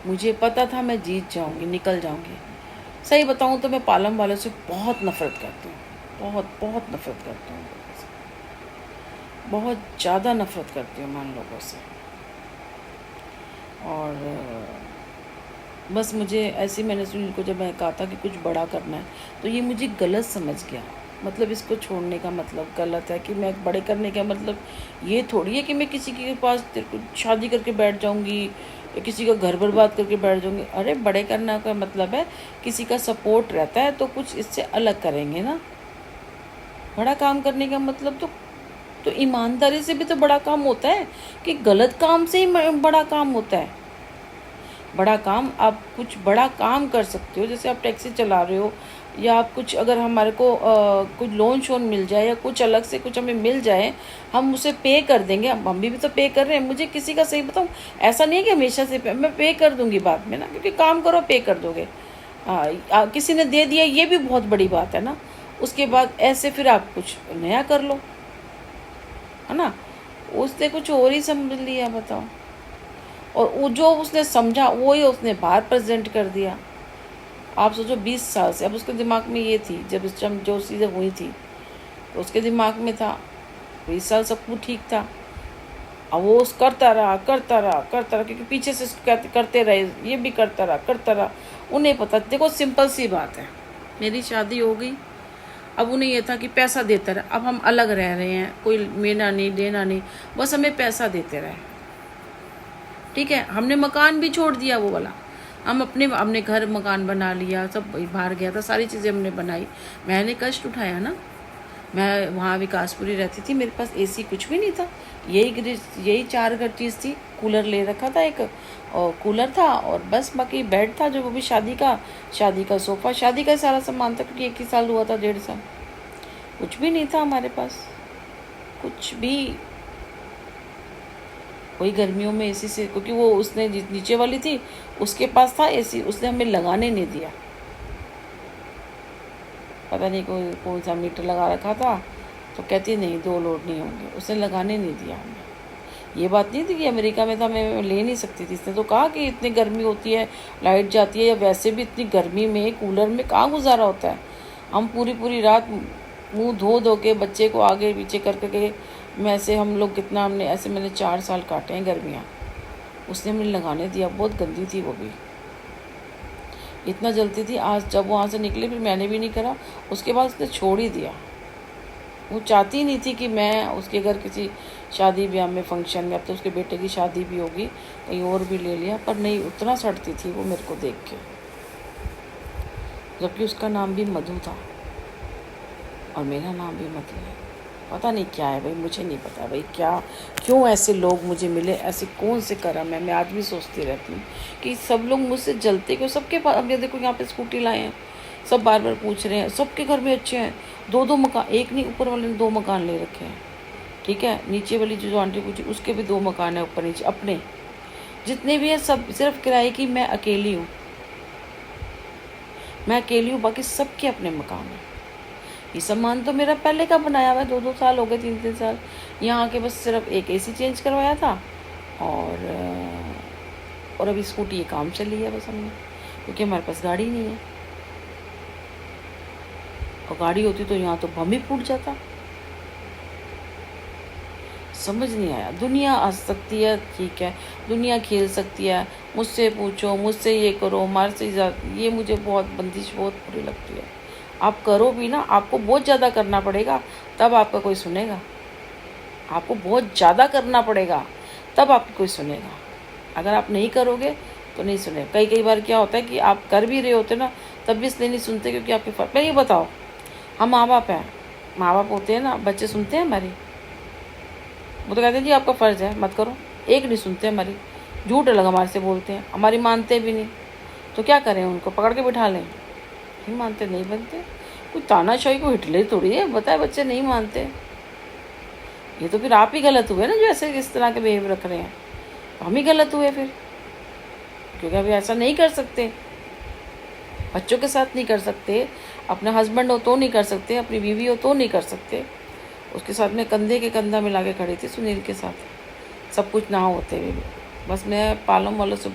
मुझे पता था मैं जीत जाऊंगी, निकल जाऊंगी। सही बताऊं तो मैं पालम वालों से बहुत नफरत करती हूँ, बहुत बहुत नफरत करती हूँ, बहुत ज़्यादा नफरत करती हूँ मैं उन लोगों से। और बस मुझे ऐसे ही मैंने सुनील को जब मैं कहा था कि कुछ बड़ा करना है, तो ये मुझे गलत समझ गया। मतलब इसको छोड़ने का मतलब गलत है कि मैं बड़े करने का मतलब ये थोड़ी है कि मैं किसी के पास तेरे को शादी करके बैठ जाऊंगी या किसी का घर बर्बाद करके बैठ जाऊंगी। अरे बड़े करना का मतलब है किसी का सपोर्ट रहता है तो कुछ इससे अलग करेंगे ना। बड़ा काम करने का मतलब तो ईमानदारी से भी तो बड़ा काम होता है, कि गलत काम से ही बड़ा काम होता है। बड़ा काम, आप कुछ बड़ा काम कर सकते हो, जैसे आप टैक्सी चला रहे हो या आप कुछ, अगर हमारे को कुछ लोन शोन मिल जाए या कुछ अलग से कुछ हमें मिल जाए, हम उसे पे कर देंगे। हम भी तो पे कर रहे हैं। मुझे किसी का सही बताऊँ, ऐसा नहीं है कि हमेशा से मैं पे कर दूंगी बाद में ना, क्योंकि काम करो पे कर दोगे। किसी ने दे दिया ये भी बहुत बड़ी बात है ना। उसके बाद ऐसे फिर आप कुछ नया कर लो, है ना। उसने कुछ और ही समझ लिया, बताओ। और वो जो उसने समझा वो ही उसने बाहर प्रेजेंट कर दिया। आप सोचो 20 साल से, अब उसके दिमाग में ये थी, जब इस टाइम जो चीज़ें हुई थी तो उसके दिमाग में था 20 साल सब कुछ ठीक था। अब वो उस करता रहा करता रहा करता रहा, क्योंकि पीछे से करते रहे, ये भी करता रहा करता रहा। उन्हें पता, देखो सिंपल सी बात है, मेरी शादी हो गई। अब उन्हें यह था कि पैसा देता रहा। अब हम अलग रह रहे हैं, कोई लेना नहीं देना नहीं, बस हमें पैसा देते रहे। ठीक है, हमने मकान भी छोड़ दिया वो वाला। हम हमने घर मकान बना लिया, सब बाहर गया था, सारी चीज़ें हमने बनाई। मैंने कष्ट उठाया ना। मैं वहाँ विकासपुरी रहती थी, मेरे पास एसी कुछ भी नहीं था। यही 4 घर चीज़ थी। कूलर ले रखा था एक, और कूलर था, और बस बाकी बेड था जो वो भी शादी का सोफ़ा, शादी का सारा सामान था, क्योंकि 1 ही साल हुआ था, 1.5 साल। कुछ भी नहीं था हमारे पास, कुछ भी। वही गर्मियों में एसी से, क्योंकि वो उसने नीचे वाली थी उसके पास था एसी, उसने हमें लगाने नहीं दिया। पता नहीं कौन सा मीटर लगा रखा था, तो कहती नहीं 2 लोड नहीं होंगे, उसने लगाने नहीं दिया हमें। ये बात नहीं थी कि अमेरिका में था मैं ले नहीं सकती थी। इसने तो कहा कि इतनी गर्मी होती है, लाइट जाती है, या वैसे भी इतनी गर्मी में कूलर में कहाँ गुजारा होता है। हम पूरी पूरी रात मुंह धो धो के बच्चे को आगे पीछे कर करके, मैं से हम लोग कितना हमने ऐसे, मैंने 4 साल काटे हैं गर्मियाँ। उसने हमें लगाने दिया, बहुत गंदी थी वो भी, इतना जलती थी। आज जब वहाँ से निकली फिर मैंने भी नहीं करा, उसके बाद उसने छोड़ ही दिया। वो चाहती नहीं थी कि मैं उसके घर किसी शादी ब्याह में, फंक्शन में, अब तो उसके बेटे की शादी भी होगी, कहीं और भी ले लिया, पर नहीं, उतना सड़ती थी वो मेरे को देख के। जबकि उसका नाम भी मधु था और मेरा नाम भी मधु है। पता नहीं क्या है भाई, मुझे नहीं पता भाई, क्यों ऐसे लोग मुझे मिले, ऐसे कौन से कर्म है। मैं आज भी सोचती रहती हूँ कि सब लोग मुझसे जलते क्यों। सबके पास, अब ये देखो यहाँ पे स्कूटी लाए हैं, सब बार बार पूछ रहे हैं, सबके घर में अच्छे हैं, 2-2 मकान, एक नहीं ऊपर वाले ने 2 मकान ले रखे हैं। ठीक है, नीचे वाली जो आंटी पूछी उसके भी 2 मकान है, ऊपर नीचे अपने जितने भी हैं, सब सिर्फ किराए की। मैं अकेली हूँ, बाकी सबके अपने मकान हैं। ये सामान तो मेरा पहले का बनाया हुआ है, 2-2 साल हो गए, 3-3 साल यहाँ के, बस सिर्फ एक एसी चेंज करवाया था। और अभी स्कूटी ये काम चली है बस हमने, क्योंकि हमारे पास गाड़ी नहीं है। और गाड़ी होती तो यहाँ तो बम ही फूट जाता। समझ नहीं आया। दुनिया हंस सकती है, ठीक है, दुनिया खेल सकती है, मुझसे पूछो, मुझसे ये करो, हमारे से ये मुझे बहुत बंदिश बहुत बुरी लगती है। आप करो भी ना, आपको बहुत ज़्यादा करना पड़ेगा, तब आपका कोई सुनेगा। आपको बहुत ज़्यादा करना पड़ेगा, तब आपकी कोई सुनेगा। अगर आप नहीं करोगे तो नहीं सुनेगा। कई बार क्या होता है कि आप कर भी रहे होते ना, तब भी इसलिए नहीं सुनते क्योंकि आपके पहले ये बताओ, हम माँ बाप हैं, माँ बाप होते हैं ना, बच्चे सुनते हैं हमारी? वो तो कहते हैं जी आपका फ़र्ज़ है मत करो। एक नहीं सुनते हमारी, झूठ अलग हमारे से बोलते हैं, हमारी मानते भी नहीं। तो क्या करें, उनको पकड़ के बिठा लें? नहीं मानते, नहीं बनते। कोई तानाशाही को हिटलर थोड़ी है, बताए बच्चे नहीं मानते। ये तो फिर आप ही गलत हुए ना जो ऐसे इस तरह के बिहेव रख रहे हैं, हम ही गलत हुए फिर, क्योंकि अभी ऐसा नहीं कर सकते। बच्चों के साथ नहीं कर सकते, अपना हस्बैंड हो तो नहीं कर सकते, अपनी बीवी हो तो नहीं कर सकते। उसके साथ में कंधे के कंधा मिला के खड़ी थी सुनील के साथ, सब कुछ ना होते हुए भी। बस मैं पालम वालों से